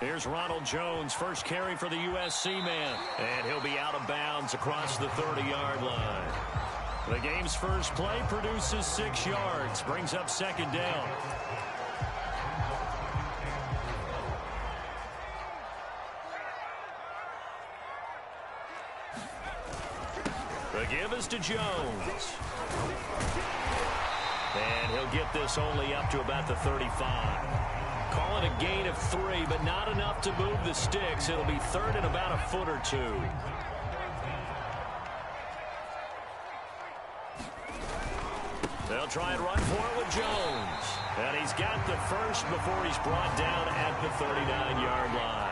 Here's Ronald Jones, first carry for the USC man. And he'll be out of bounds across the 30-yard line. The game's first play produces 6 yards, brings up second down. The give is to Jones. And he'll get this only up to about the 35. Call it a gain of 3, but not enough to move the sticks. It'll be third and about a foot or 2. They'll try and run for it with Jones. And he's got the first before he's brought down at the 39-yard line.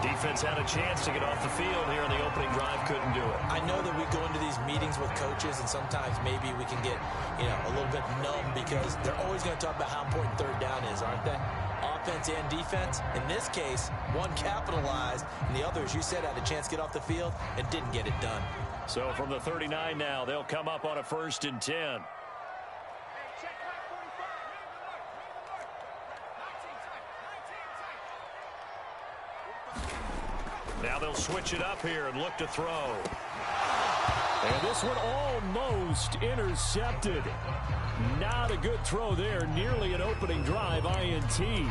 Defense had a chance to get off the field here in the opening drive, couldn't do it. I know that we go into these meetings with coaches, and sometimes maybe we can get, a little bit numb because they're always going to talk about how important third down is, aren't they? Offense and defense. In this case, one capitalized, and the other, as you said, had a chance to get off the field and didn't get it done. So from the 39 now, they'll come up on a 1st and 10. Now they'll switch it up here and look to throw. And this one almost intercepted. Not a good throw there. Nearly an opening drive INT.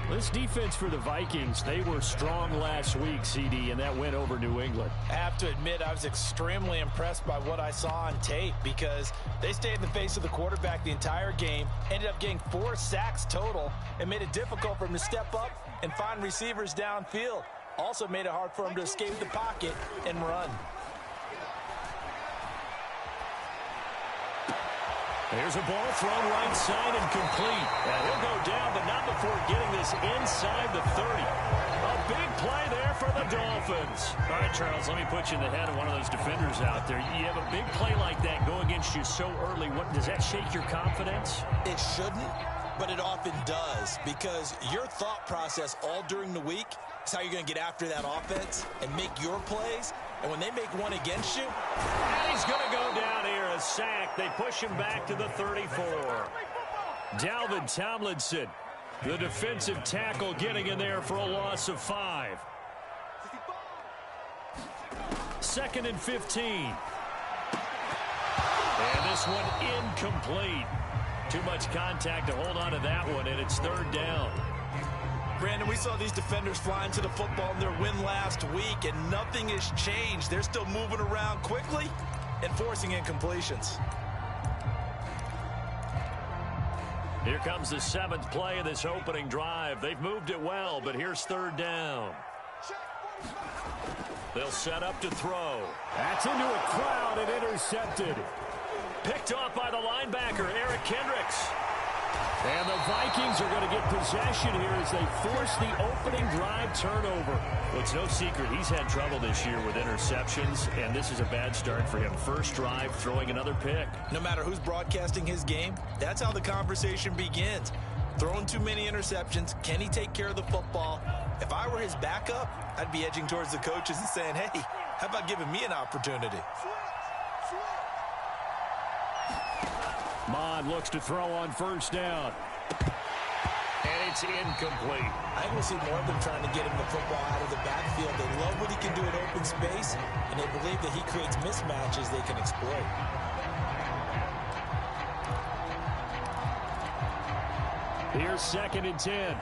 This defense for the Vikings, they were strong last week, CD, and that went over New England. I have to admit, I was extremely impressed by what I saw on tape because they stayed in the face of the quarterback the entire game, ended up getting 4 sacks total, and made it difficult for him to step up and find receivers downfield. Also made it hard for him to escape the pocket and run. Here's a ball thrown right side and complete. And he'll go down, but not before getting this inside the 30. A big play there for the Dolphins. All right, Charles, let me put you in the head of one of those defenders out there. You have a big play like that go against you so early. What does that shake your confidence? It shouldn't, but it often does because your thought process all during the week is how you're going to get after that offense and make your plays. And when they make one against you, and he's going to go down here, a sack. They push him back to the 34. Dalvin Tomlinson, the defensive tackle, getting in there for a loss of 5. 2nd and 15. And this one incomplete. Too much contact to hold on to that one, and it's 3rd down. Brandon, we saw these defenders flying to the football in their win last week, and nothing has changed. They're still moving around quickly and forcing incompletions. Here comes the 7th play of this opening drive. They've moved it well, but here's 3rd down. They'll set up to throw. That's into a crowd and intercepted. Picked off by the linebacker, Eric Kendricks. And the Vikings are going to get possession here as they force the opening drive turnover. Well, it's no secret he's had trouble this year with interceptions, and this is a bad start for him. First drive, throwing another pick. No matter who's broadcasting his game, that's how the conversation begins. Throwing too many interceptions, can he take care of the football? If I were his backup, I'd be edging towards the coaches and saying, hey, how about giving me an opportunity? Mond looks to throw on 1st down. And it's incomplete. I think we'll see more of them trying to get him the football out of the backfield. They love what he can do in open space, and they believe that he creates mismatches they can exploit. Here's 2nd and 10.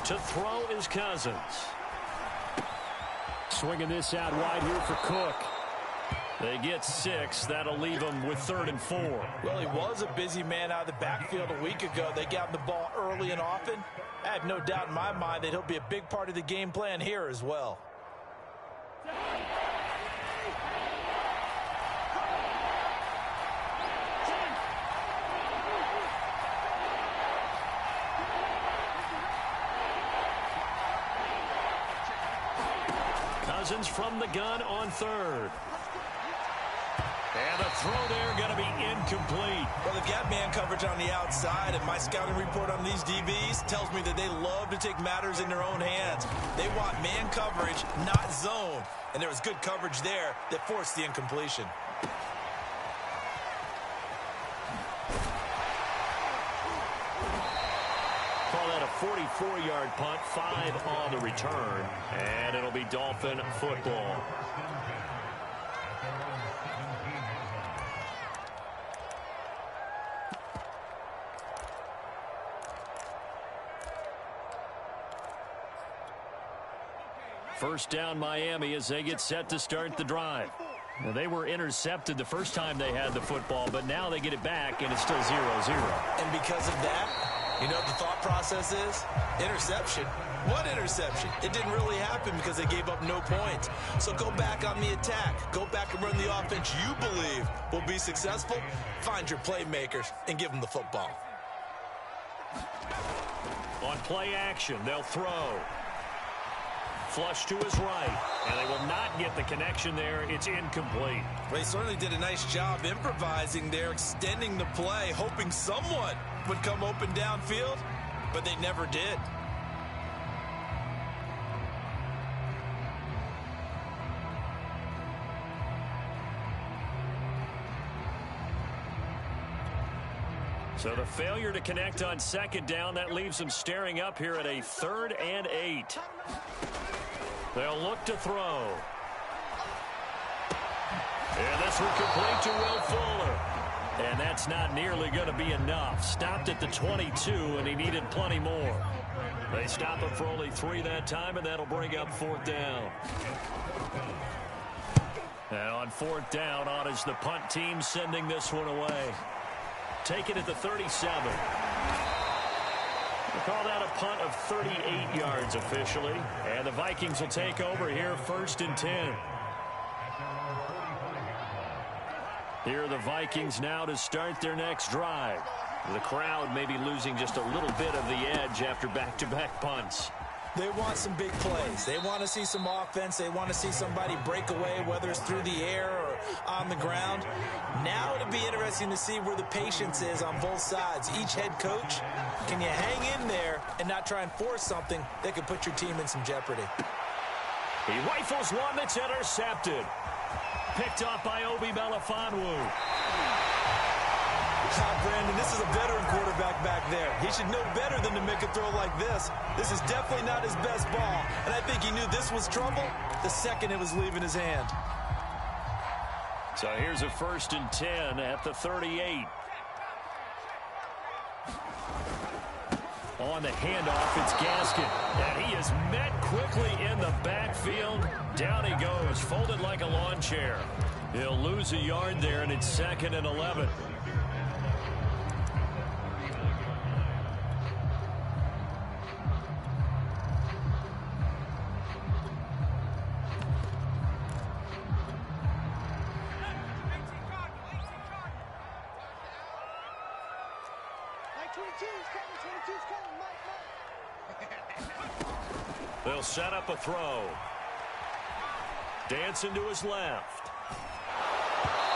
To throw is Cousins. Swinging this out wide here for Cook. They get 6. That'll leave them with 3rd and 4. Well, he was a busy man out of the backfield a week ago. They got the ball early and often. I have no doubt in my mind that he'll be a big part of the game plan here as well. Cousins from the gun on 3rd. And the throw there going to be incomplete. Well, they've got man coverage on the outside, and my scouting report on these DBs tells me that they love to take matters in their own hands. They want man coverage, not zone. And there was good coverage there that forced the incompletion. Call that a 44-yard punt, 5 on the return, and it'll be Dolphin football. First down Miami as they get set to start the drive. Now, they were intercepted the first time they had the football, but now they get it back, and it's still 0-0. And because of that, you know what the thought process is? Interception. What interception? It didn't really happen because they gave up no points. So go back on the attack. Go back and run the offense you believe will be successful. Find your playmakers and give them the football. On play action, they'll throw. Flush to his right, and they will not get the connection there. It's incomplete. They certainly did a nice job improvising there, extending the play, hoping someone would come open downfield, but they never did. So the failure to connect on second down, that leaves them staring up here at a 3rd and 8. They'll look to throw. And this will complete to Will Fuller. And that's not nearly going to be enough. Stopped at the 22, and he needed plenty more. They stop him for only 3 that time, and that'll bring up 4th down. And on 4th down, on is the punt team sending this one away. Take it at the 37. We'll call that a punt of 38 yards officially. And the Vikings will take over here 1st and 10. Here are the Vikings now to start their next drive. The crowd may be losing just a little bit of the edge after back-to-back punts. They want some big plays. They want to see some offense. They want to see somebody break away, whether it's through the air or on the ground. Now it'll be interesting to see where the patience is on both sides. Each head coach, can you hang in there and not try and force something that could put your team in some jeopardy? He rifles one that's intercepted. Picked off by Obi Melifonwu. Brandon, this is a veteran quarterback back there. He should know better than to make a throw like this. This is definitely not his best ball, and I think he knew this was trouble the second it was leaving his hand. So here's a 1st and 10 at the 38. On the handoff, it's Gaskin, and he is met quickly in the backfield. Down he goes, folded like a lawn chair. He'll lose a yard there, and it's 2nd and 11. They'll set up a throw. Dancing to his left.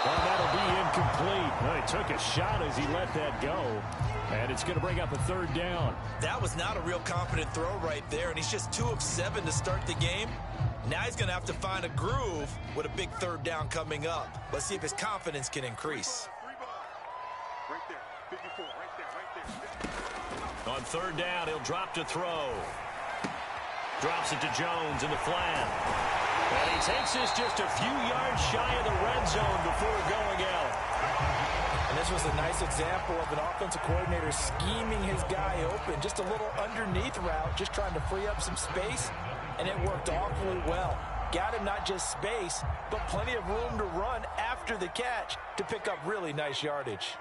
Well, that'll be incomplete. Well, he took a shot as he let that go. And it's going to bring up a 3rd down. That was not a real confident throw right there, and he's just 2 of 7 to start the game. Now he's going to have to find a groove with a big 3rd down coming up. Let's see if his confidence can increase. Right there, 54, right there. On 3rd down, he'll drop to throw. Drops it to Jones in the flat. And he takes this just a few yards shy of the red zone before going out. And this was a nice example of an offensive coordinator scheming his guy open. Just a little underneath route, just trying to free up some space. And it worked awfully well. Got him not just space, but plenty of room to run after the catch to pick up really nice yardage.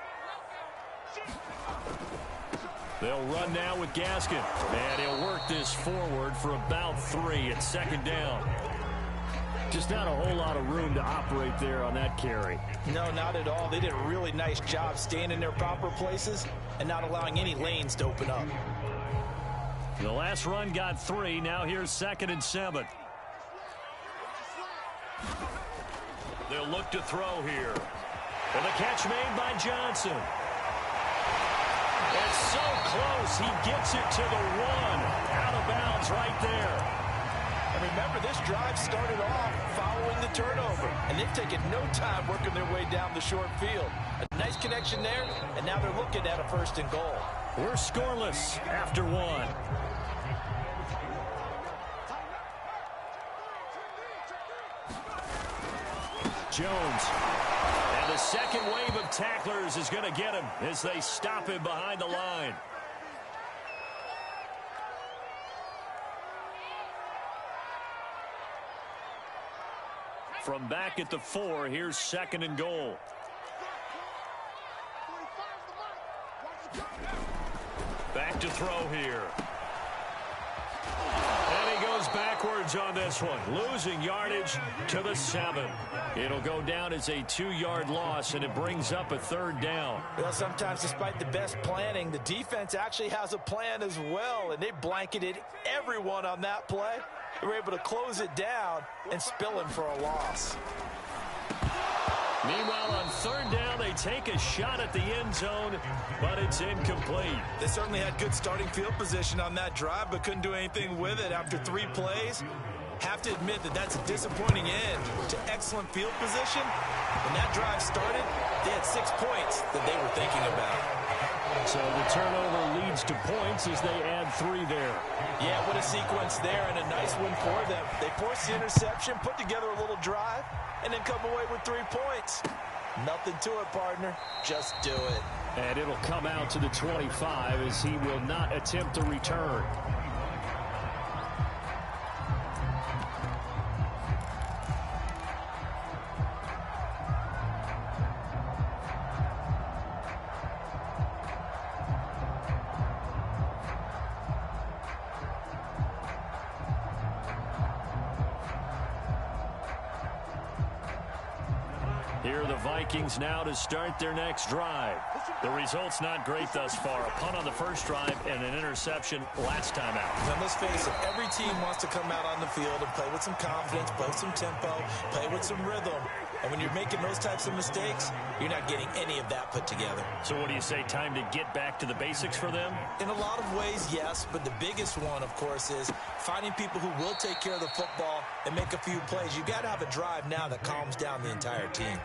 They'll run now with Gaskin. And he'll work this forward for about 3 at 2nd down. Just not a whole lot of room to operate there on that carry. No, not at all. They did a really nice job staying in their proper places and not allowing any lanes to open up. The last run got 3. Now here's 2nd and 7. They'll look to throw here. And the catch made by Johnson. It's so close. He gets it to the 1. Out of bounds right there. And remember, this drive started off following the turnover. And they've taken no time working their way down the short field. A nice connection there, and now they're looking at a 1st and goal. We're scoreless after 1. Jones. And the second wave of tacklers is going to get him as they stop him behind the line. From back at the 4, here's 2nd and goal. Back to throw here. And he goes backwards on this one, losing yardage to the 7. It'll go down as a 2-yard loss, and it brings up a 3rd down. Well, sometimes despite the best planning, the defense actually has a plan as well, and they blanketed everyone on that play. They were able to close it down and spill him for a loss. Meanwhile, on 3rd down, they take a shot at the end zone, but it's incomplete. They certainly had good starting field position on that drive, but couldn't do anything with it after 3 plays. Have to admit that that's a disappointing end to excellent field position. When that drive started, they had 6 points that they were thinking about. So the turnover leads to points as they add 3 there. Yeah, what a sequence there, and a nice one for them. They forced the interception, put together a little drive, and then come away with 3 points. Nothing to it, partner. Just do it. And it'll come out to the 25 as he will not attempt to return. Here are the Vikings now to start their next drive. The result's not great thus far. A punt on the first drive and an interception last time out. Now, let's face it, every team wants to come out on the field and play with some confidence, play with some tempo, play with some rhythm. And when you're making those types of mistakes, you're not getting any of that put together. So what do you say, time to get back to the basics for them? In a lot of ways, yes, but the biggest one, of course, is finding people who will take care of the football and make a few plays. You got to have a drive now that calms down the entire team.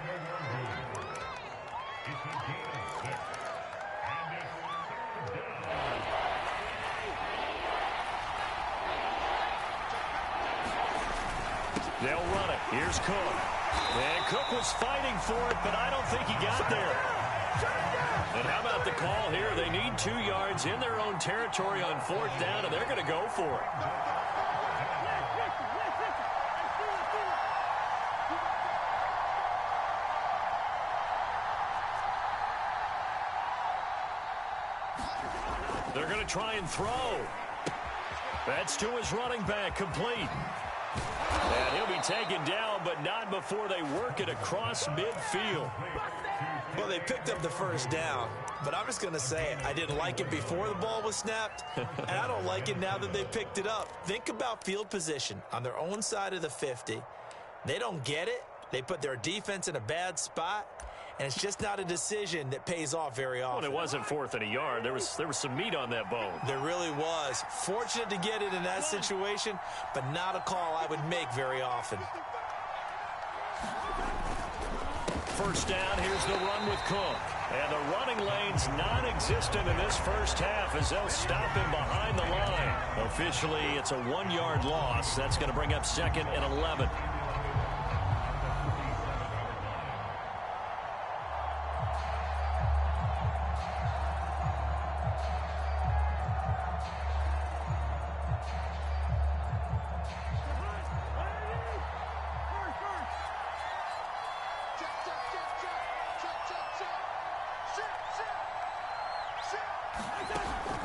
They'll run it. Here's Cook. And Cook was fighting for it, but I don't think he got there. And how about the call here? They need 2 yards in their own territory on 4th down, and they're going to go for it. They're going to try and throw. That's to his running back, complete. And he'll be taken down, but not before they work it across midfield. Well, they picked up the 1st down, but I'm just going to say it. I didn't like it before the ball was snapped, and I don't like it now that they picked it up. Think about field position on their own side of the 50. They don't get it. They put their defense in a bad spot, and it's just not a decision that pays off very often. Well, it wasn't 4th and a yard. There was some meat on that bone. There really was. Fortunate to get it in that situation, but not a call I would make very often. 1st down, here's the run with Cook. And the running lane's non-existent in this first half as they'll stop him behind the line. Officially, it's a 1-yard loss. That's going to bring up 2nd and 11.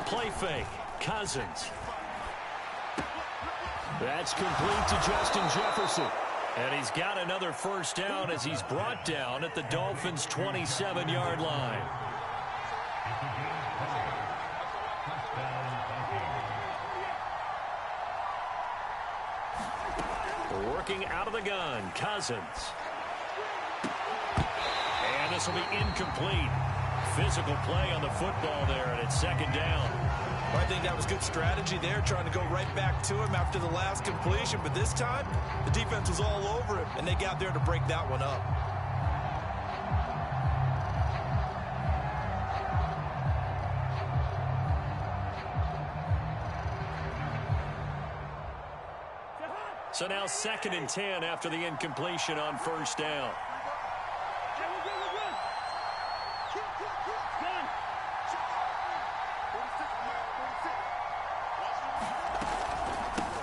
Play fake. Cousins. That's complete to Justin Jefferson. And he's got another 1st down as he's brought down at the Dolphins' 27-yard line. Working out of the gun, Cousins. And And this will be incomplete. Physical play on the football there, and it's second down. Well, I think that was good strategy there, trying to go right back to him after the last completion. But this time, the defense was all over him, and they got there to break that one up. So now 2nd and 10 after the incompletion on first down.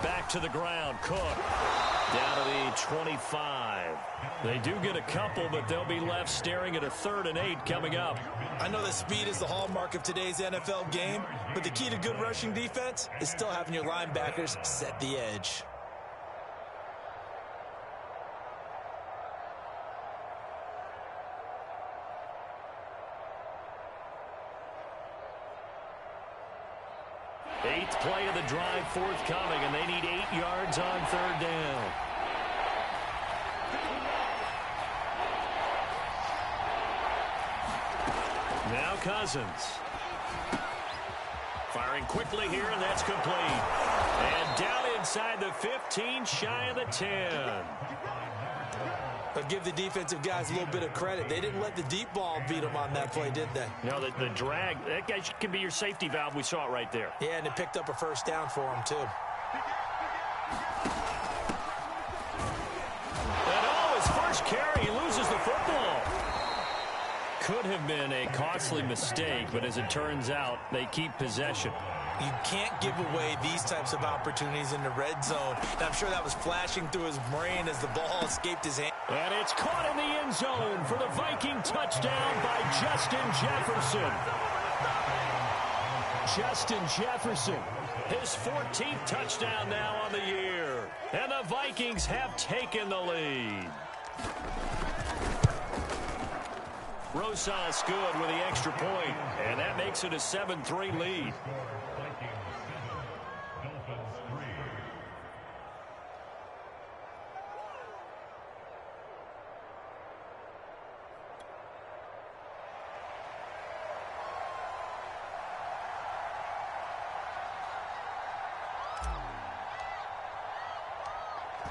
Back to the ground, Cook. Down to the 25. They do get a couple, but they'll be left staring at a 3rd and 8 coming up. I know that speed is the hallmark of today's NFL game, but the key to good rushing defense is still having your linebackers set the edge. Eighth play of the drive forthcoming, and they need 8 yards on 3rd down. Now Cousins. Firing quickly here, and that's complete. And down inside the 15, shy of the 10. But give the defensive guys a little bit of credit. They didn't let the deep ball beat them on that play, did they? No, the drag, that guy can be your safety valve. We saw it right there. Yeah, and it picked up a first down for him, too. And his first carry, he loses the football. Could have been a costly mistake, but as it turns out, they keep possession. You can't give away these types of opportunities in the red zone. And I'm sure that was flashing through his brain as the ball escaped his hand. And it's caught in the end zone for the Viking touchdown by Justin Jefferson. Justin Jefferson, his 14th touchdown now on the year. And the Vikings have taken the lead. Rosas good with the extra point, and that makes it a 7-3 lead.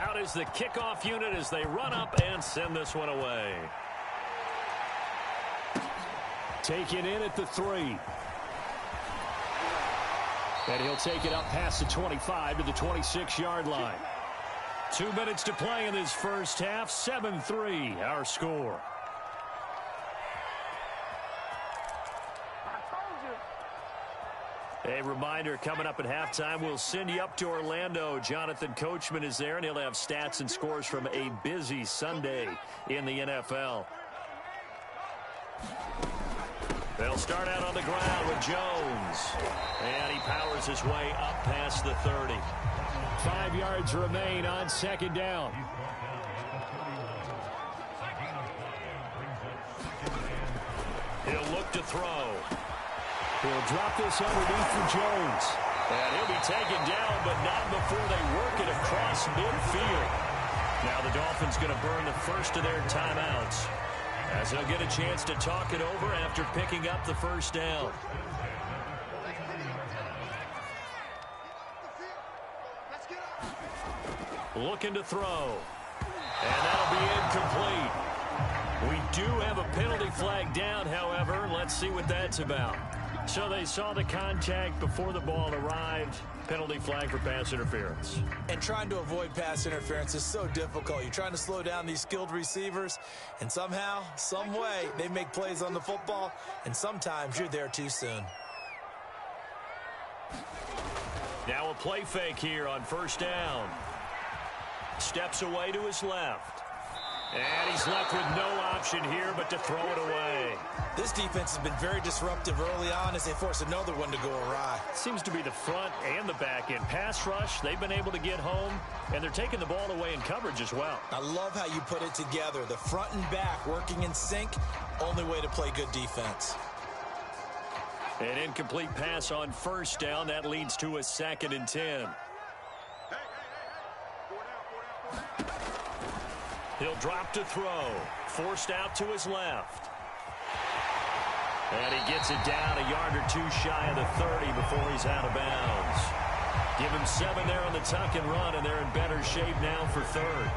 Out is the kickoff unit as they run up and send this one away. Taken in at the 3. And he'll take it up past the 25 to the 26-yard line. 2 minutes to play in this first half. 7-3 our score. A reminder, coming up at halftime, we'll send you up to Orlando. Jonathan Coachman is there, and he'll have stats and scores from a busy Sunday in the NFL. They'll start out on the ground with Jones. And he powers his way up past the 30. 5 yards remain on 2nd down. He'll look to throw. He'll drop this underneath for Jones. And he'll be taken down, but not before they work it across midfield. Now the Dolphins going to burn the first of their timeouts, as they'll get a chance to talk it over after picking up the first down. Looking to throw. And that'll be incomplete. We do have a penalty flag down, however. Let's see what that's about. So they saw the contact before the ball arrived. Penalty flag for pass interference. And trying to avoid pass interference is so difficult. You're trying to slow down these skilled receivers, and somehow, some way, they make plays on the football, and sometimes you're there too soon. Now a play fake here on first down. Steps away to his left. And he's left with no option here but to throw it away. This defense has been very disruptive early on as they force another one to go awry. Seems to be the front and the back end. Pass rush, they've been able to get home, and they're taking the ball away in coverage as well. I love how you put it together. The front and back working in sync, only way to play good defense. An incomplete pass on first down. That leads to a 2nd and 10. He'll drop to throw. Forced out to his left. And he gets it down a yard or two shy of the 30 before he's out of bounds. Give him 7 there on the tuck and run, and they're in better shape now for third.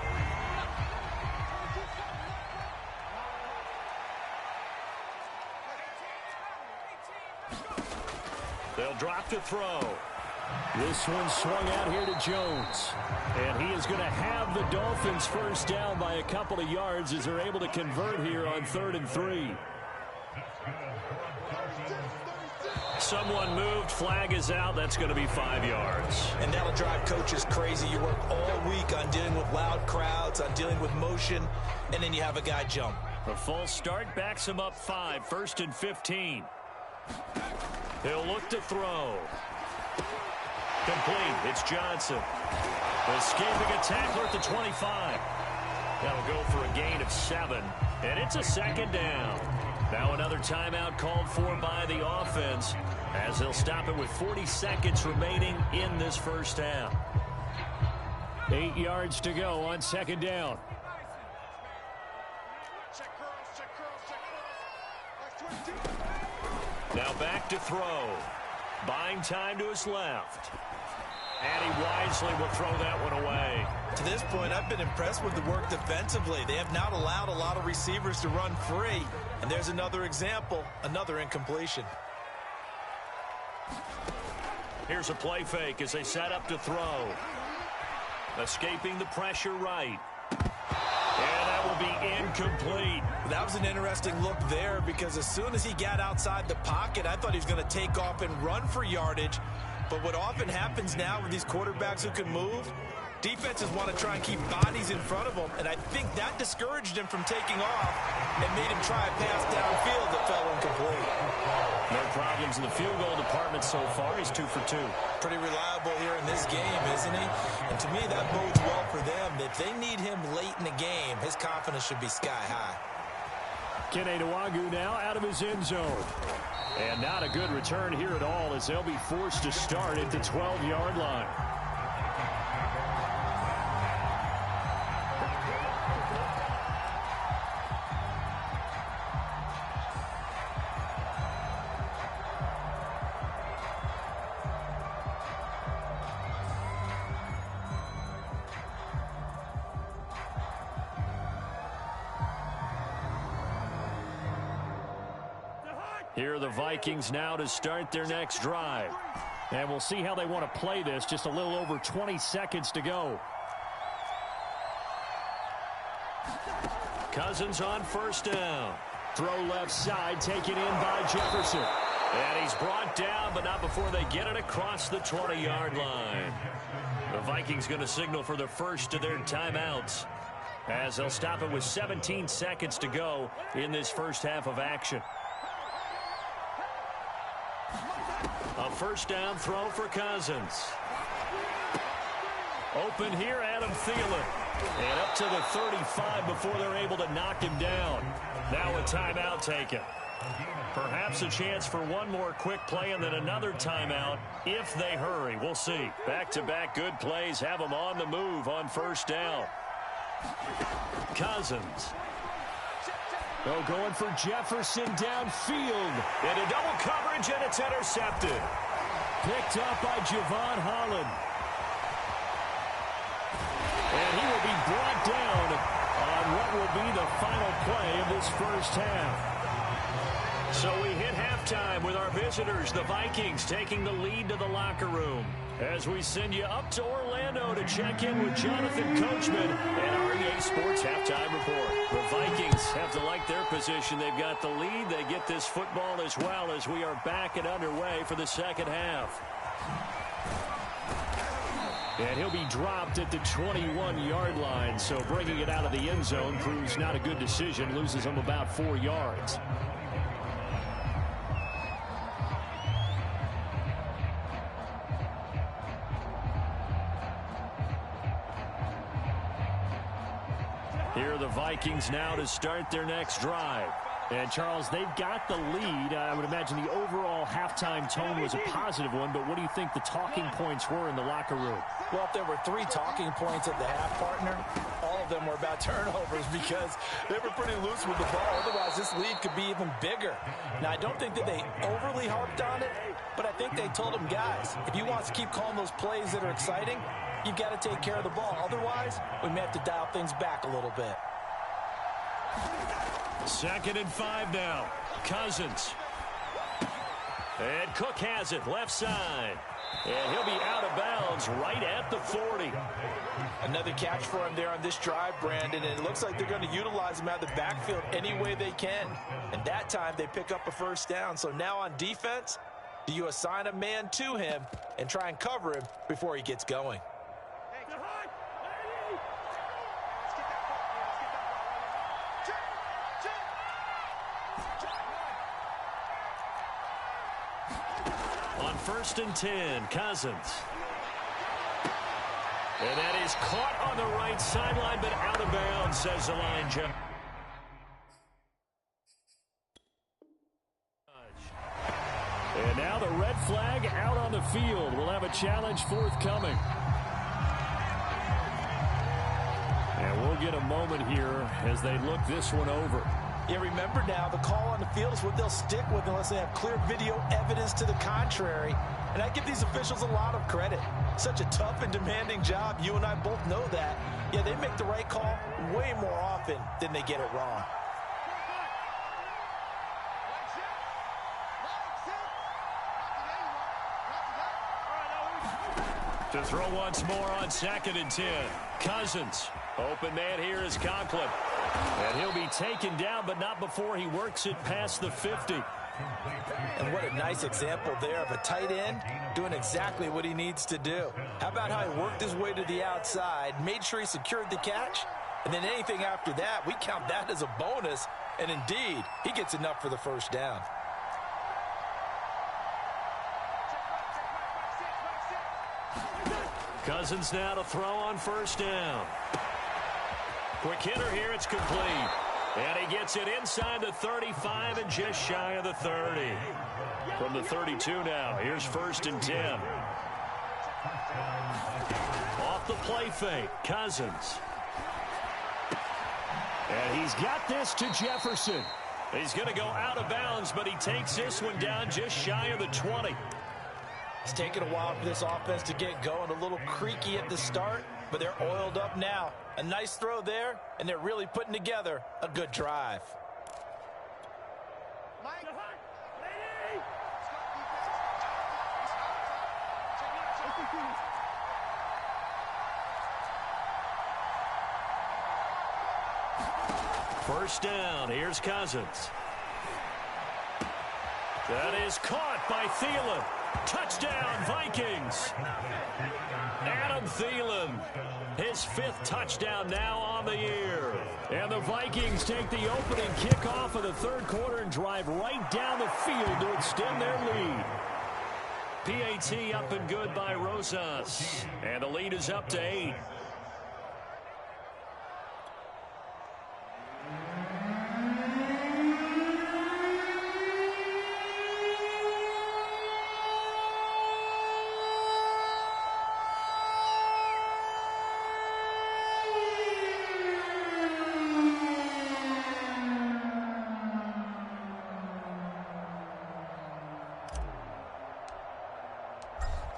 They'll drop to throw. This one swung out here to Jones. And he is going to have the Dolphins first down by a couple of yards as they're able to convert here on 3rd and 3. Someone moved. Flag is out. That's going to be 5 yards. And that'll drive coaches crazy. You work all week on dealing with loud crowds, on dealing with motion, and then you have a guy jump. A false start backs him up 5. 1st and 15. He'll look to throw. Complete. It's Johnson. Escaping a tackler at the 25. That'll go for a gain of 7. And it's a 2nd down. Now another timeout called for by the offense as they'll stop it with 40 seconds remaining in this first half. 8 yards to go on 2nd down. Now back to throw. Buying time to his left. And he wisely will throw that one away. To this point, I've been impressed with the work defensively. They have not allowed a lot of receivers to run free. And there's another example, another incompletion. Here's a play fake as they set up to throw. Escaping the pressure right. And that will be incomplete. That was an interesting look there because as soon as he got outside the pocket, I thought he was going to take off and run for yardage. But what often happens now with these quarterbacks who can move, defenses want to try and keep bodies in front of them, and I think that discouraged him from taking off and made him try a pass downfield that fell incomplete. No problems in the field goal department so far. He's 2 for 2. Pretty reliable here in this game, isn't he? And to me, that bodes well for them. If they need him late in the game, his confidence should be sky high. Kene Nwagu now out of his end zone. And not a good return here at all as they'll be forced to start at the 12-yard line. Here are the Vikings now to start their next drive. And we'll see how they want to play this. Just a little over 20 seconds to go. Cousins on first down. Throw left side, taken in by Jefferson. And he's brought down, but not before they get it across the 20-yard line. The Vikings going to signal for the first of their timeouts as they'll stop it with 17 seconds to go in this first half of action. A first down throw for Cousins. Open here, Adam Thielen. And up to the 35 before they're able to knock him down. Now a timeout taken. Perhaps a chance for one more quick play and then another timeout if they hurry. We'll see. Back-to-back good plays have them on the move on first down. Cousins. Oh, going for Jefferson downfield. Into double coverage, and it's intercepted. Picked up by Javon Holland. And he will be brought down on what will be the final play of this first half. So we hit halftime with our visitors, the Vikings, taking the lead to the locker room. As we send you up to Orlando to check in with Jonathan Coachman and our EA Sports Halftime Report. The Vikings have to like their position. They've got the lead. They get this football as well as we are back and underway for the second half. And he'll be dropped at the 21-yard line, so bringing it out of the end zone proves not a good decision. Loses him about 4 yards. Here are the Vikings now to start their next drive. And, Charles, they've got the lead. I would imagine the overall halftime tone was a positive one, but what do you think the talking points were in the locker room? Well, if there were 3 talking points at the half, partner, all of them were about turnovers because they were pretty loose with the ball. Otherwise, this lead could be even bigger. Now, I don't think that they overly harped on it, but I think they told them, guys, if you want to keep calling those plays that are exciting, you've got to take care of the ball. Otherwise, we may have to dial things back a little bit. 2nd and 5 now. Cousins. And Cook has it, left side. And he'll be out of bounds right at the 40. Another catch for him there on this drive, Brandon, and it looks like they're going to utilize him out of the backfield any way they can. And that time they pick up a first down. So now on defense, do you assign a man to him and try and cover him before he gets going? On 1st and 10, Cousins. And that is caught on the right sideline, but out of bounds, says the line judge. And now the red flag out on the field. We'll have a challenge forthcoming. And we'll get a moment here as they look this one over. Yeah, remember now, the call on the field is what they'll stick with unless they have clear video evidence to the contrary. And I give these officials a lot of credit. Such a tough and demanding job. You and I both know that. Yeah, they make the right call way more often than they get it wrong. To throw once more on 2nd and 10. Cousins. Open man here is Conklin. And he'll be taken down, but not before he works it past the 50. And what a nice example there of a tight end doing exactly what he needs to do. How about how he worked his way to the outside, made sure he secured the catch, and then anything after that, we count that as a bonus. And indeed, he gets enough for the first down. Cousins now to throw on 1st down. Quick hitter here, it's complete. And he gets it inside the 35 and just shy of the 30. From the 32 now, here's 1st and 10. Off the play fake, Cousins. And he's got this to Jefferson. He's going to go out of bounds, but he takes this one down just shy of the 20. It's taken a while for this offense to get going. A little creaky at the start, but they're oiled up now. A nice throw there, and they're really putting together a good drive. First down, here's Cousins. That is caught by Thielen. Touchdown, Vikings. Adam Thielen, his 5th touchdown now on the year. And the Vikings take the opening kickoff of the 3rd quarter and drive right down the field to extend their lead. PAT up and good by Rosas. And the lead is up to 8.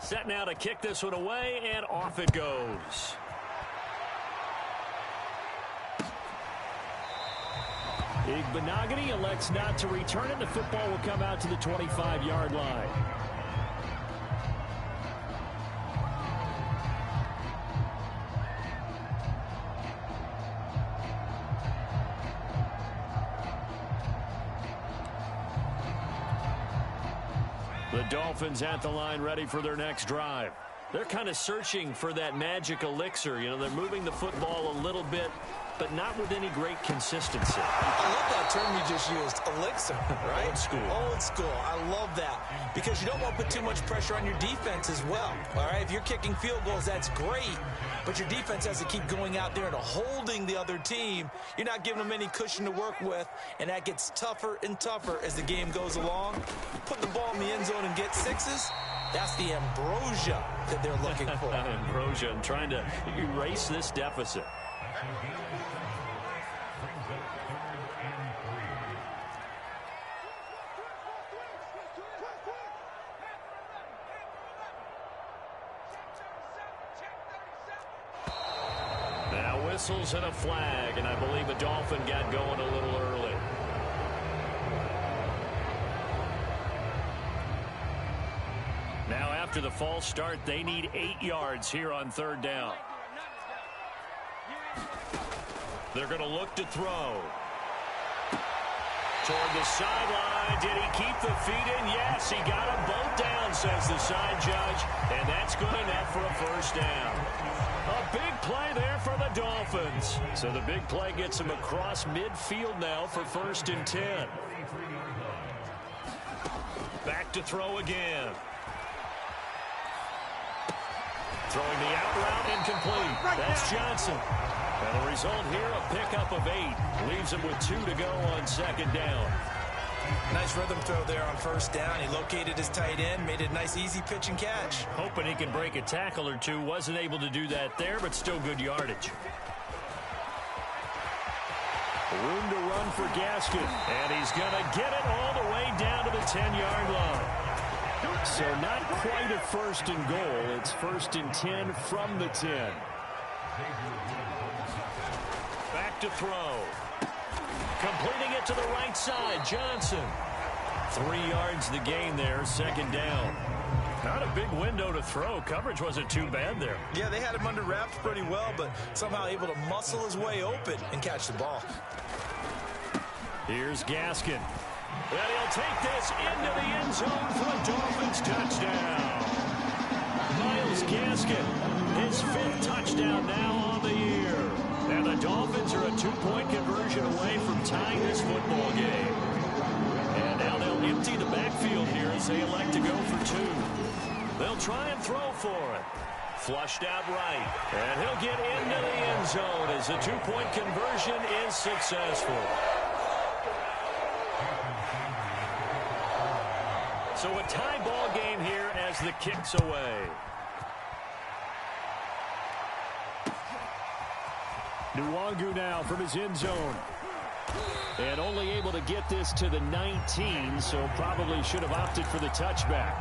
Set now to kick this one away, and off it goes. Igbenogany elects not to return it. The football will come out to the 25-yard line. The Dolphins at the line, ready for their next drive. They're kind of searching for that magic elixir. You know, they're moving the football a little bit, but not with any great consistency. I love that term you just used, elixir, right? Old school. Old school. I love that because you don't want to put too much pressure on your defense as well, all right? If you're kicking field goals, that's great, but your defense has to keep going out there and holding the other team. You're not giving them any cushion to work with, and that gets tougher and tougher as the game goes along. Put the ball in the end zone and get 6s. That's the ambrosia that they're looking for. Ambrosia and trying to erase this deficit. Now whistles and a flag, and I believe a Dolphin got going a little early. Now after the false start, they need 8 yards here on 3rd down. They're going to look to throw. Toward the sideline. Did he keep the feet in? Yes, he got them both down, says the side judge. And that's good enough for a 1st down. A big play there for the Dolphins. So the big play gets him across midfield now for 1st and 10. Back to throw again. Throwing the out route incomplete. That's Johnson. And the result here, a pickup of 8. Leaves him with 2 to go on 2nd down. Nice rhythm throw there on 1st down. He located his tight end, made it a nice easy pitch and catch. Hoping he can break a tackle or two. Wasn't able to do that there, but still good yardage. Room to run for Gaskin. And he's going to get it all the way down to the 10-yard line. So not quite a 1st and goal. It's 1st and 10 from the 10. Back to throw. Completing it to the right side, Johnson. 3 yards the gain there, 2nd down. Not a big window to throw. Coverage wasn't too bad there. Yeah, they had him under wraps pretty well, but somehow able to muscle his way open and catch the ball. Here's Gaskin. And he'll take this into the end zone for a Dolphins touchdown. Myles Gaskin, his 5th touchdown now on the year. And the Dolphins are a 2-point conversion away from tying this football game. And now they'll empty the backfield here as they elect to go for 2. They'll try and throw for it. Flushed out right. And he'll get into the end zone as the 2-point conversion is successful. So a tie ball game here as the kick's away. Nwangu now from his end zone. And only able to get this to the 19, so probably should have opted for the touchback.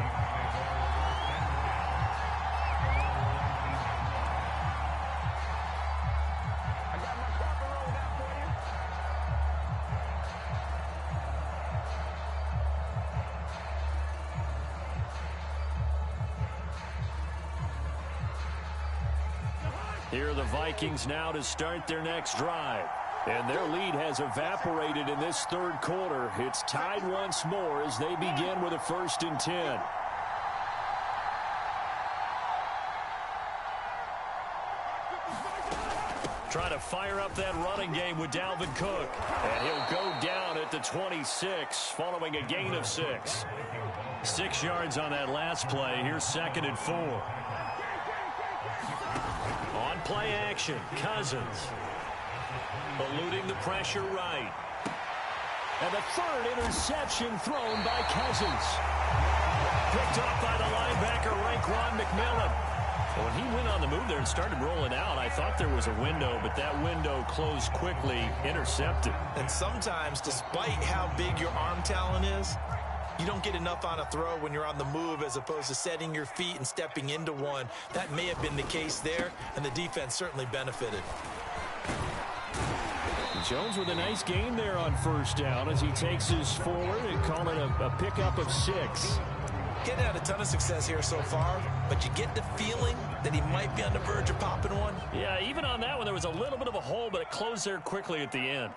Here are the Vikings now to start their next drive. And their lead has evaporated in this 3rd quarter. It's tied once more as they begin with a 1st and 10. Trying to fire up that running game with Dalvin Cook. And he'll go down at the 26 following a gain of 6. 6 yards on that last play. Here's 2nd and 4. On play action, Cousins. Eluding the pressure right. And the 3rd interception thrown by Cousins. Picked up by the linebacker, Raekwon McMillan. When he went on the move there and started rolling out, I thought there was a window, but that window closed quickly, intercepted. And sometimes, despite how big your arm talent is, you don't get enough on a throw when you're on the move as opposed to setting your feet and stepping into one. That may have been the case there, and the defense certainly benefited. Jones with a nice gain there on 1st down as he takes his forward and call it a pickup of 6. Getting had a ton of success here so far, but you get the feeling that he might be on the verge of popping one. Yeah, even on that one, there was a little bit of a hole, but it closed there quickly at the end.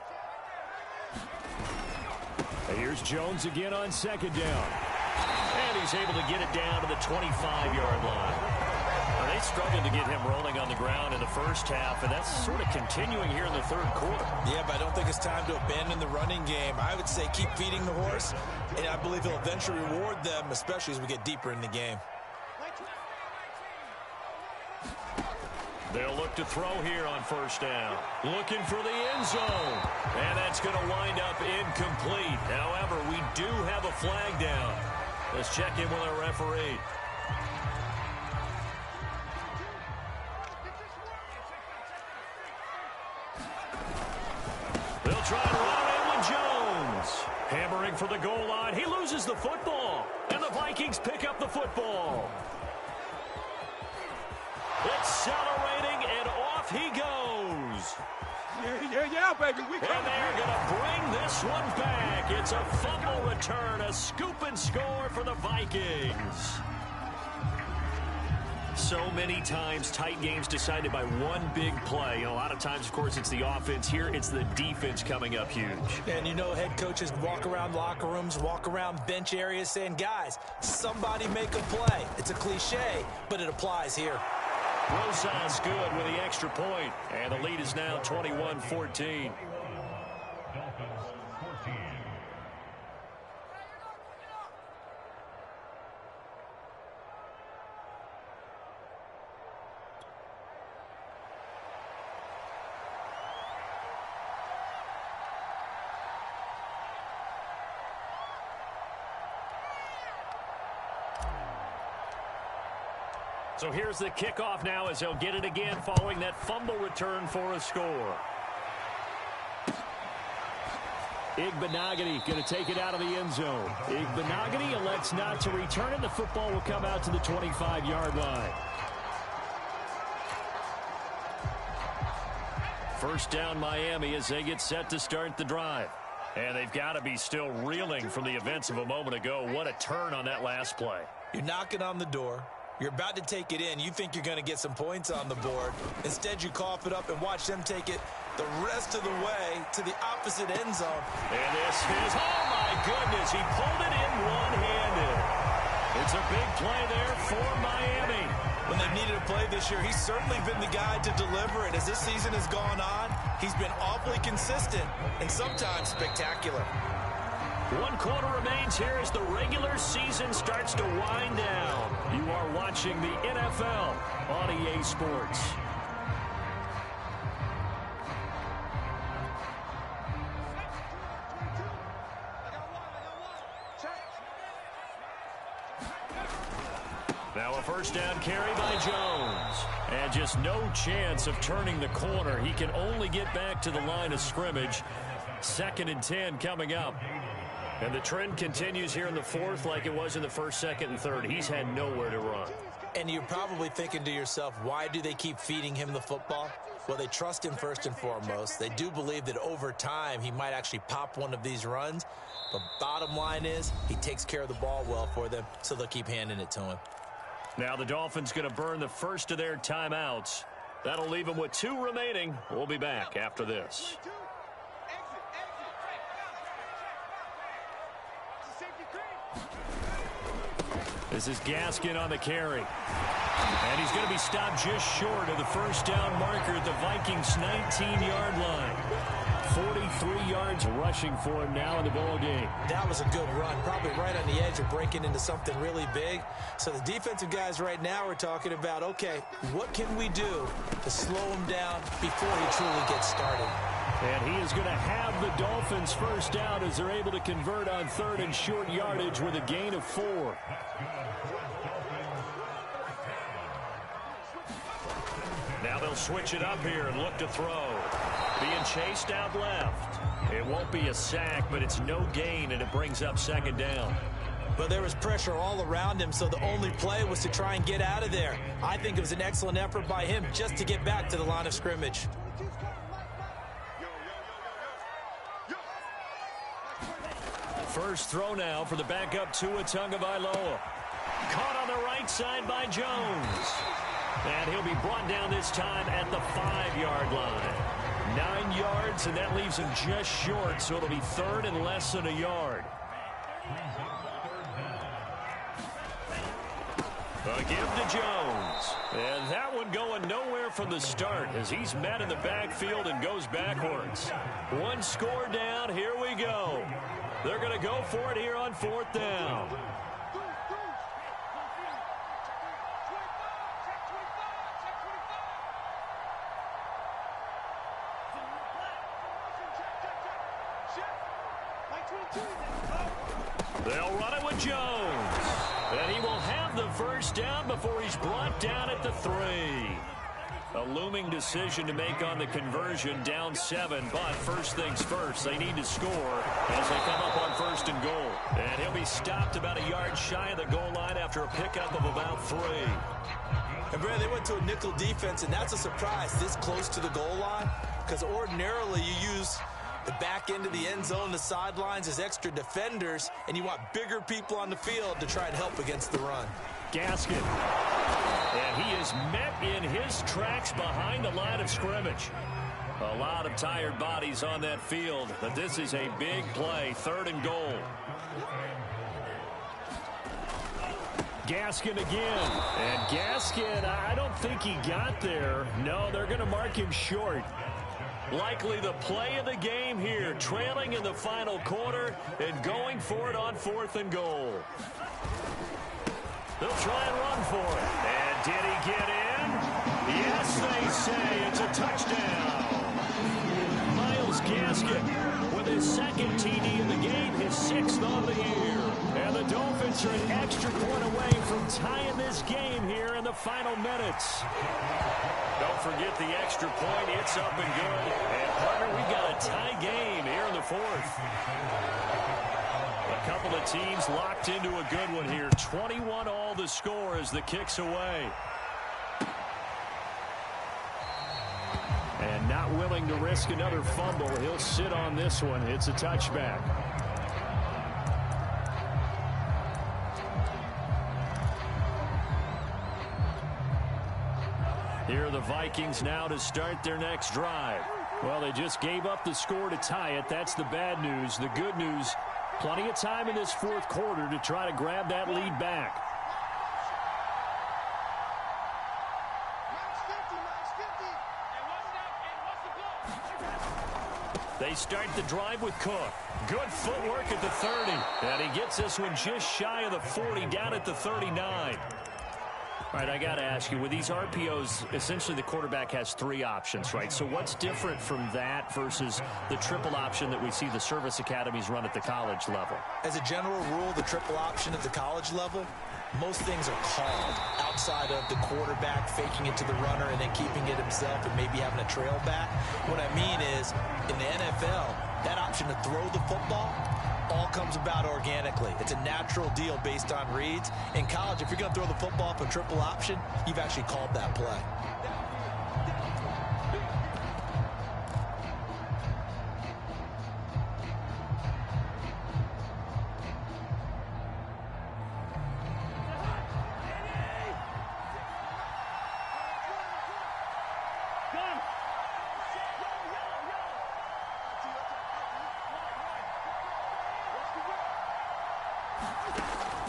Here's Jones again on 2nd down. And he's able to get it down to the 25-yard line. They struggled to get him rolling on the ground in the 1st half, and that's sort of continuing here in the 3rd quarter. Yeah, but I don't think it's time to abandon the running game. I would say keep feeding the horse, and I believe he'll eventually reward them, especially as we get deeper in the game. They'll look to throw here on 1st down. Looking for the end zone. And that's going to wind up incomplete. However, we do have a flag down. Let's check in with our referee. try and run it in with Jones. Hammering for the goal line. He loses the football. And the Vikings pick up the football. Accelerating, and off he goes. Yeah, baby. We and they're going to bring this one back. It's a fumble return, a scoop and score for the Vikings. So many times, tight games decided by one big play. A lot of times, of course, it's the offense. Here, it's the defense coming up huge. And you know head coaches walk around locker rooms, walk around bench areas saying, guys, somebody make a play. It's a cliche, but it applies here. Roson's good with the extra point, and the lead is now 21-14. So here's the kickoff now as they'll get it again following that fumble return for a score. Igbenogany going to take it out of the end zone. Igbenogany elects not to return it. The football will come out to the 25-yard line. First down Miami as they get set to start the drive. And they've got to be still reeling from the events of a moment ago. What a turn on that last play. You're knocking on the door. You're about to take it in. You think you're going to get some points on the board. Instead, you cough it up and watch them take it the rest of the way to the opposite end zone. And this is, oh my goodness, he pulled it in one-handed. It's a big play there for Miami. When they've needed a play this year, he's certainly been the guy to deliver it. As this season has gone on, he's been awfully consistent and sometimes spectacular. 1 quarter remains here as the regular season starts to wind down. You are watching the NFL on EA Sports. Now a first down carry by Jones. And just no chance of turning the corner. He can only get back to the line of scrimmage. 2nd and 10 coming up. And the trend continues here in the fourth like it was in the first, second, and third. He's had nowhere to run. And you're probably thinking to yourself, why do they keep feeding him the football? Well, they trust him first and foremost. They do believe that over time he might actually pop one of these runs. But bottom line is he takes care of the ball well for them, so they'll keep handing it to him. Now the Dolphins going to burn the first of their timeouts. That'll leave them with 2 remaining. We'll be back after this. This is Gaskin on the carry. And he's going to be stopped just short of the first down marker at the Vikings' 19-yard line. 43 yards rushing for him now in the ball game. That was a good run, probably right on the edge of breaking into something really big. So the defensive guys right now are talking about, okay, what can we do to slow him down before he truly gets started? And he is going to have the Dolphins first down as they're able to convert on 3rd and short yardage with a gain of 4. Now they'll switch it up here and look to throw. Being chased out left. It won't be a sack, but it's no gain, and it brings up 2nd down. But there was pressure all around him, so the only play was to try and get out of there. I think it was an excellent effort by him just to get back to the line of scrimmage. First throw now for the backup Tua Tagovailoa. Caught on the right side by Jones. And he'll be brought down this time at the 5-yard line. 9 yards, and that leaves him just short, so it'll be 3rd and less than a yard. A give to Jones. And that one going nowhere from the start as he's met in the backfield and goes backwards. 1 score down. Here we go. They're going to go for it here on 4th down. They'll run it with Jones. And he will have the first down before he's brought down at the 3. A looming decision to make on the conversion, down 7. But first things first, they need to score as they come up on 1st and goal. And he'll be stopped about a yard shy of the goal line after a pickup of about 3. And, Brad, they went to a nickel defense, and that's a surprise this close to the goal line, because ordinarily you use the back end of the end zone, the sidelines as extra defenders, and you want bigger people on the field to try and help against the run. Gaskin. And he is met in his tracks behind the line of scrimmage. A lot of tired bodies on that field, but this is a big play, 3rd and goal. Gaskin again. And Gaskin, I don't think he got there. No, they're going to mark him short. Likely the play of the game here, trailing in the final quarter and going for it on 4th and goal. They'll try and run for it. And did he get in? Yes, they say it's a touchdown. Myles Gaskin with his 2nd TD of the game, his 6th of the year. And the Dolphins are an extra point away from tying this game here in the final minutes. Don't forget the extra point. It's up and good. And, partner, we got a tie game here in the 4th. A couple of teams locked into a good one here. 21 all the score as the kick's away. And not willing to risk another fumble. He'll sit on this one. It's a touchback. Here are the Vikings now to start their next drive. Well, they just gave up the score to tie it. That's the bad news. The good news, plenty of time in this 4th quarter to try to grab that lead back. They start the drive with Cook. Good footwork at the 30. And he gets this one just shy of the 40, down at the 39. All right, I got to ask you, with these RPOs, essentially the quarterback has 3 options, right? So what's different from that versus the triple option that we see the service academies run at the college level? As a general rule, the triple option at the college level, most things are called outside of the quarterback faking it to the runner and then keeping it himself and maybe having a trail back. What I mean is, in the NFL, that option to throw the football all comes about organically. It's a natural deal based on reads. In college, if you're going to throw the football for triple option, you've actually called that play.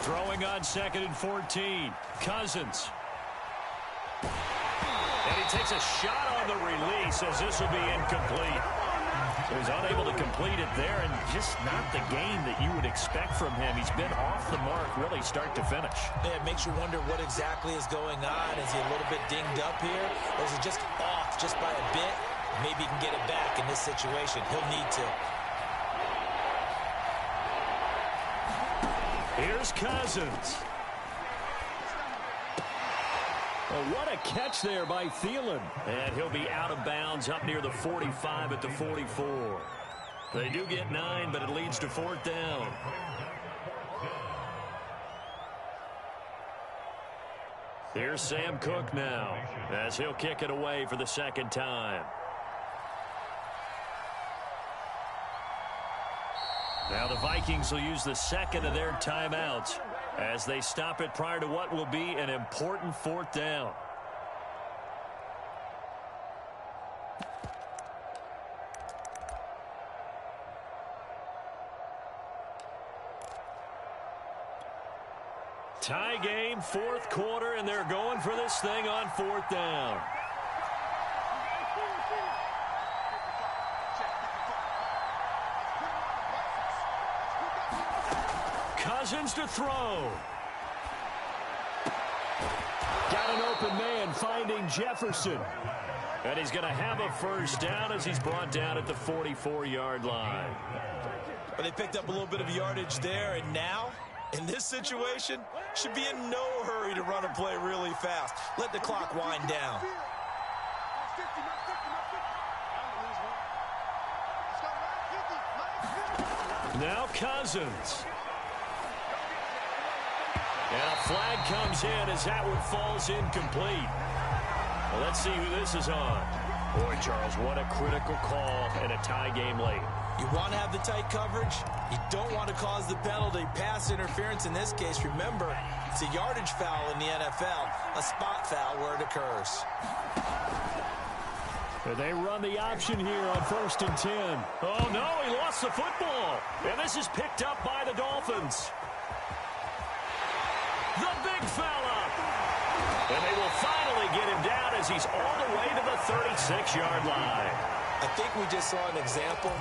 Throwing on 2nd and 14. Cousins. And he takes a shot on the release as this will be incomplete. So he's unable to complete it there, and just not the game that you would expect from him. He's been off the mark really start to finish. Yeah, it makes you wonder what exactly is going on. Is he a little bit dinged up here? Or is he just off just by a bit? Maybe he can get it back in this situation. He'll need to. Here's Cousins. Oh, what a catch there by Thielen. And he'll be out of bounds up near the 45 at the 44. They do get 9, but it leads to 4th down. Here's Sam Cook now as he'll kick it away for the 2nd time. Now the Vikings will use the 2nd of their timeouts as they stop it prior to what will be an important 4th down. Tie game, 4th quarter, and they're going for this thing on 4th down. Cousins to throw. Got an open man finding Jefferson. And he's going to have a 1st down as he's brought down at the 44-yard line. But they picked up a little bit of yardage there, and now, in this situation, should be in no hurry to run a play really fast. Let the clock wind down. Now Cousins. And a flag comes in as that one falls incomplete. Well, let's see who this is on. Boy, Charles, what a critical call in a tie game late. You want to have the tight coverage. You don't want to cause the penalty. Pass interference in this case. Remember, it's a yardage foul in the NFL, a spot foul where it occurs. They run the option here on 1st and 10. Oh, no, he lost the football. And this is picked up by the Dolphins. The big fella. And they will finally get him down as he's all the way to the 36-yard line. I think we just saw an example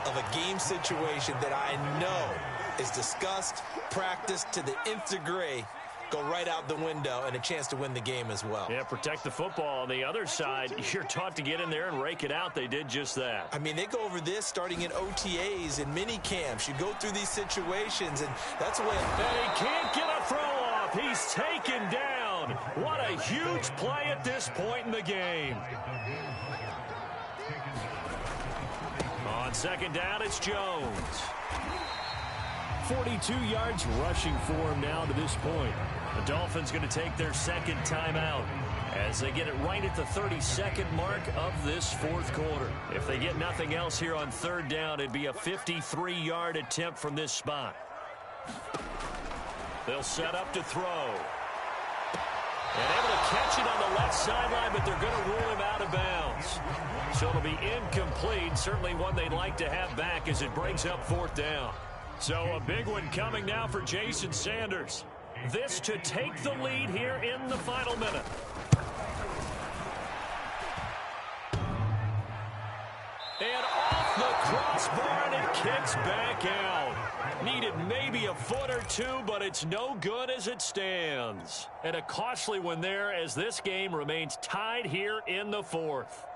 of a game situation that I know is discussed, practiced to the nth degree, go right out the window, and a chance to win the game as well. Yeah, protect the football. On the other side, you're taught to get in there and rake it out. They did just that. I mean, they go over this starting in OTAs and mini camps. You go through these situations, and that's the way. And he can't get a throw off. He's taken down. What a huge play at this point in the game. On 2nd down, it's Jones. 42 yards rushing for him now to this point. The Dolphins going to take their 2nd timeout as they get it right at the 32nd mark of this 4th quarter. If they get nothing else here on 3rd down, it'd be a 53-yard attempt from this spot. They'll set up to throw. And able to catch it on the left sideline, but they're going to rule him out of bounds. So it'll be incomplete. Certainly one they'd like to have back as it brings up 4th down. So a big one coming now for Jason Sanders. This to take the lead here in the final minute. And off the crossbar, and it kicks back out. Needed maybe a foot or two, but it's no good as it stands. And a costly one there as this game remains tied here in the 4th.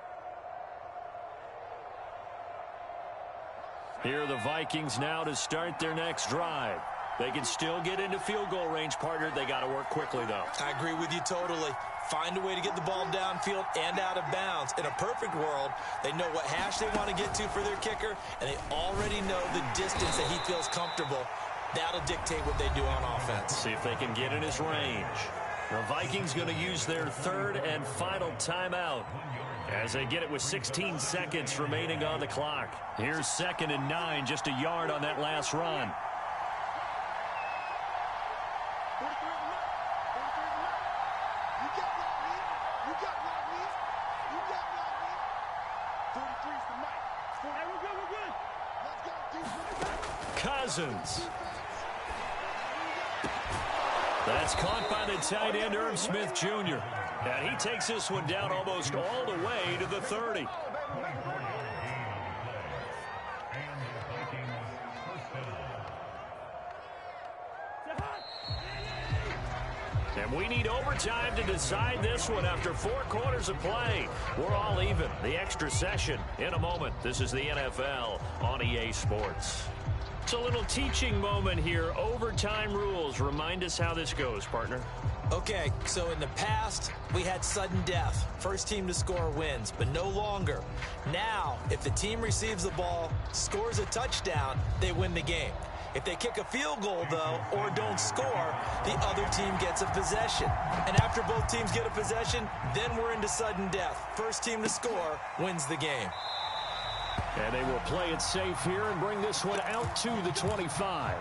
Here are the Vikings now to start their next drive. They can still get into field goal range, partner. They got to work quickly, though. I agree with you totally. Find a way to get the ball downfield and out of bounds. In a perfect world, they know what hash they want to get to for their kicker, and they already know the distance that he feels comfortable. That'll dictate what they do on offense. See if they can get in his range. The Vikings going to use their 3rd and final timeout as they get it with 16 seconds remaining on the clock. Here's 2nd and 9, just a yard on that last run. Cousins. That's caught by the tight end, Irv Smith Jr. And he takes this one down almost all the way to the 30. And we need overtime to decide this one after 4 quarters of play. We're all even. The extra session in a moment. This is the NFL on EA Sports. It's a little teaching moment here. Overtime rules. Remind us how this goes, partner. Okay, so in the past, we had sudden death. First team to score wins, but no longer. Now, if the team receives the ball, scores a touchdown, they win the game. If they kick a field goal, though, or don't score, the other team gets a possession. And after both teams get a possession, then we're into sudden death. First team to score wins the game. And they will play it safe here and bring this one out to the 25.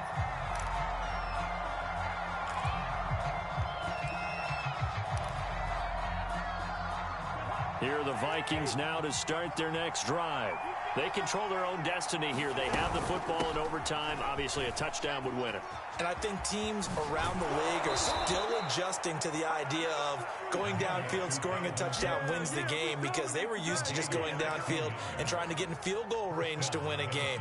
Here are the Vikings now to start their next drive. They control their own destiny here. They have the football in overtime. Obviously, a touchdown would win it. And I think teams around the league are still adjusting to the idea of going downfield, scoring a touchdown wins the game, because they were used to just going downfield and trying to get in field goal range to win a game.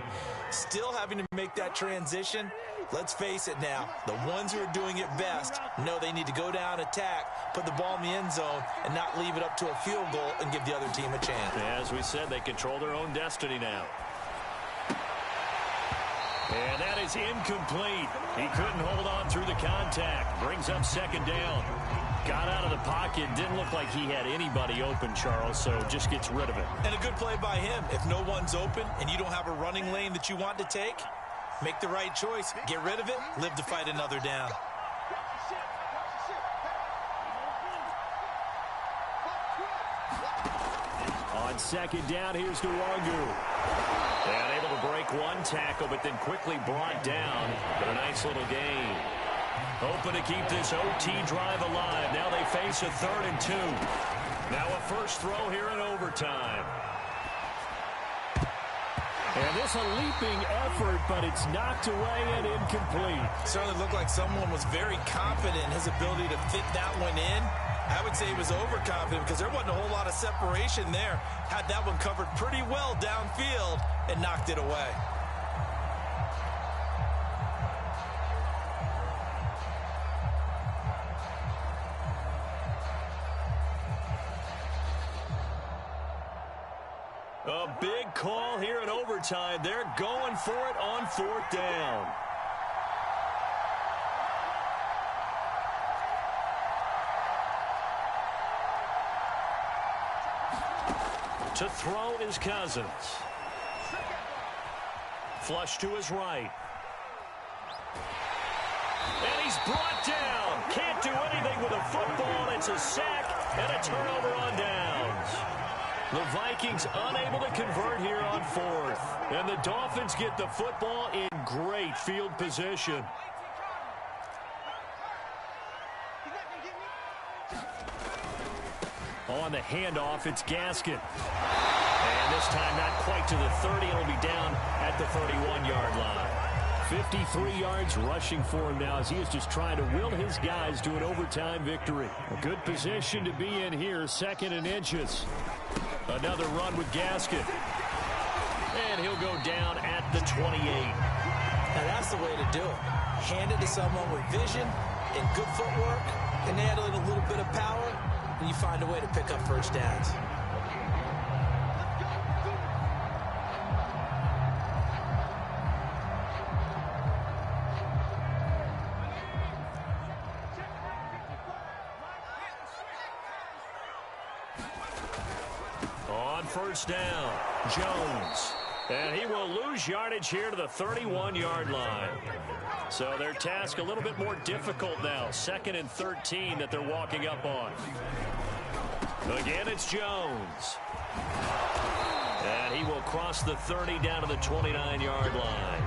Still having to make that transition. Let's face it now, the ones who are doing it best know they need to go down, attack, put the ball in the end zone, and not leave it up to a field goal and give the other team a chance. As we said, they control their own destiny now. And that is incomplete. He couldn't hold on through the contact. Brings up second down. Got out of the pocket. Didn't look like he had anybody open, Charles, so just gets rid of it. And a good play by him. If no one's open and you don't have a running lane that you want to take, make the right choice. Get rid of it. Live to fight another down. On second down, here's Nwangu. And able to break one tackle, but then quickly brought down. But a nice little gain. Hoping to keep this OT drive alive. Now they face a 3rd and 2. Now a first throw here in overtime. And this a leaping effort, but it's knocked away and incomplete. Certainly looked like someone was very confident in his ability to fit that one in. I would say he was overconfident because there wasn't a whole lot of separation there. Had that one covered pretty well downfield and knocked it away. A big call here in overtime. They're going for it on 4th down. To throw is Cousins. Flush to his right. And he's brought down. Can't do anything with a football. It's a sack and a turnover on downs. The Vikings unable to convert here on 4th. And the Dolphins get the football in great field position. On the handoff, it's Gaskin. And this time not quite to the 30. It'll be down at the 31-yard line. 53 yards rushing for him now as he is just trying to will his guys to an overtime victory. A good position to be in here, 2nd and inches. Another run with Gaskin. And he'll go down at the 28. Now that's the way to do it. Hand it to someone with vision and good footwork, and add in a little bit of power, and you find a way to pick up first downs. On first down, Jones. And he will lose yardage here to the 31-yard line. So their task a little bit more difficult now. 2nd and 13 that they're walking up on. Again, it's Jones. And he will cross the 30 down to the 29-yard line.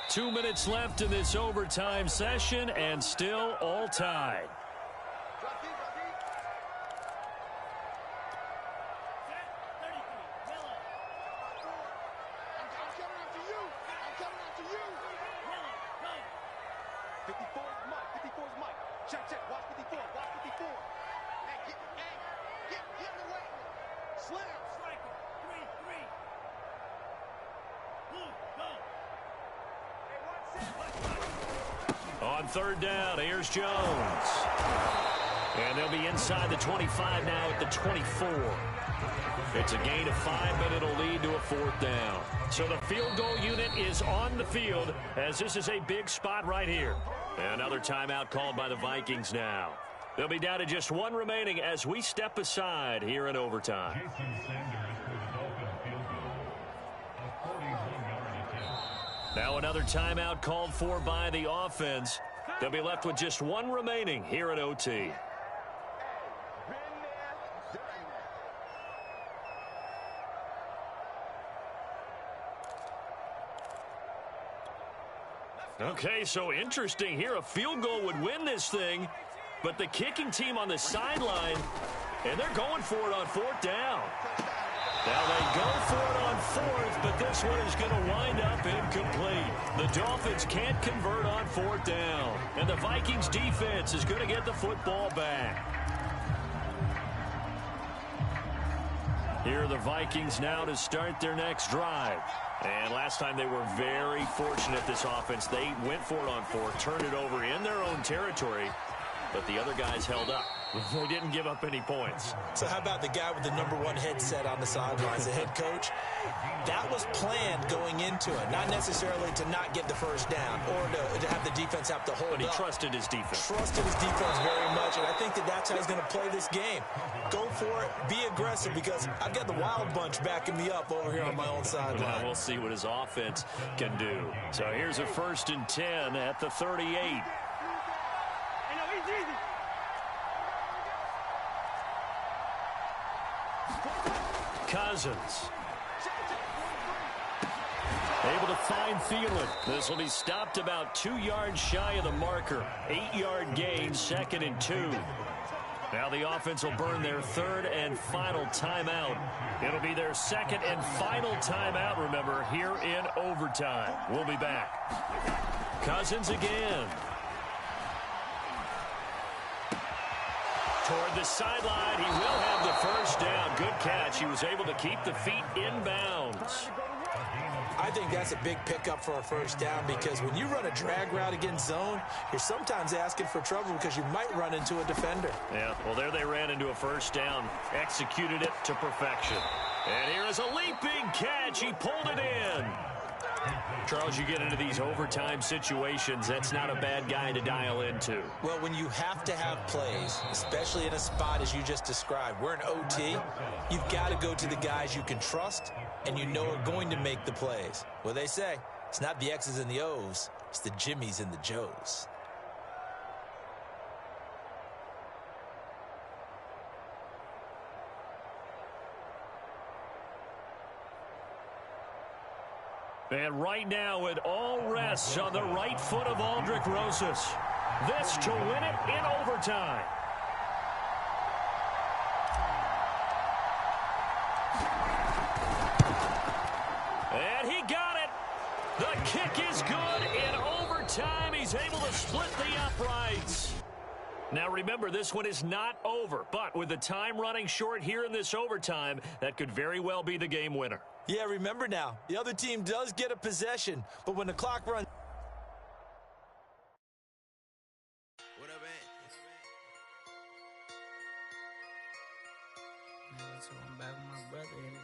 Two minutes left in this overtime session, and still all tied. On third down, here's Jones. And they'll be inside the 25 now at the 24. It's a gain of 5, but it'll lead to a 4th down. So the field goal unit is on the field as this is a big spot right here. Another timeout called by the Vikings now. They'll be down to just one remaining as we step aside here in overtime. Now another timeout called for by the offense. They'll be left with just one remaining here at OT. Okay, so interesting here. A field goal would win this thing, but the kicking team on the sideline, and they're going for it on 4th down. Now they go for it on 4th, but this one is going to wind up incomplete. The Dolphins can't convert on 4th down, and the Vikings defense is going to get the football back. Here are the Vikings now to start their next drive. And last time they were very fortunate, this offense. They went for it on 4, turned it over in their own territory, but the other guys held up. They didn't give up any points. So how about the guy with the #1 headset on the sidelines, the head coach? That was planned going into it, not necessarily to not get the first down or to have the defense have to hold up. But he trusted his defense. Trusted his defense very much, and I think that's how he's going to play this game. Go for it, be aggressive, because I've got the wild bunch backing me up over here on my own sideline. Well, we'll see what his offense can do. So here's a 1st and 10 at the 38. Cousins. Able to find Thielen. This will be stopped about 2 yards shy of the marker. 8-yard gain, 2nd and 2. Now the offense will burn their 3rd and final timeout. It'll be their 2nd and final timeout, remember, here in overtime. We'll be back. Cousins again. Toward the sideline, he will have the first down. Good catch. He was able to keep the feet in bounds. I think that's a big pickup for a first down, because when you run a drag route against zone, you're sometimes asking for trouble because you might run into a defender. Yeah, well, there they ran into a first down. Executed it to perfection. And here is a leaping catch. He pulled it in. Charles, you get into these overtime situations, that's not a bad guy to dial into. Well, when you have to have plays, especially in a spot as you just described, we're in OT, you've got to go to the guys you can trust and you know are going to make the plays. Well, they say, it's not the X's and the O's, it's the Jimmies and the Joes. And right now, it all rests on the right foot of Aldrick Rosas. This to win it in overtime. And he got it. The kick is good in overtime. He's able to split the uprights. Now remember, this one is not over, but with the time running short here in this overtime, that could very well be the game winner. Yeah, remember now, the other team does get a possession, but when the clock runs... What up, man? So I'm back with my brother and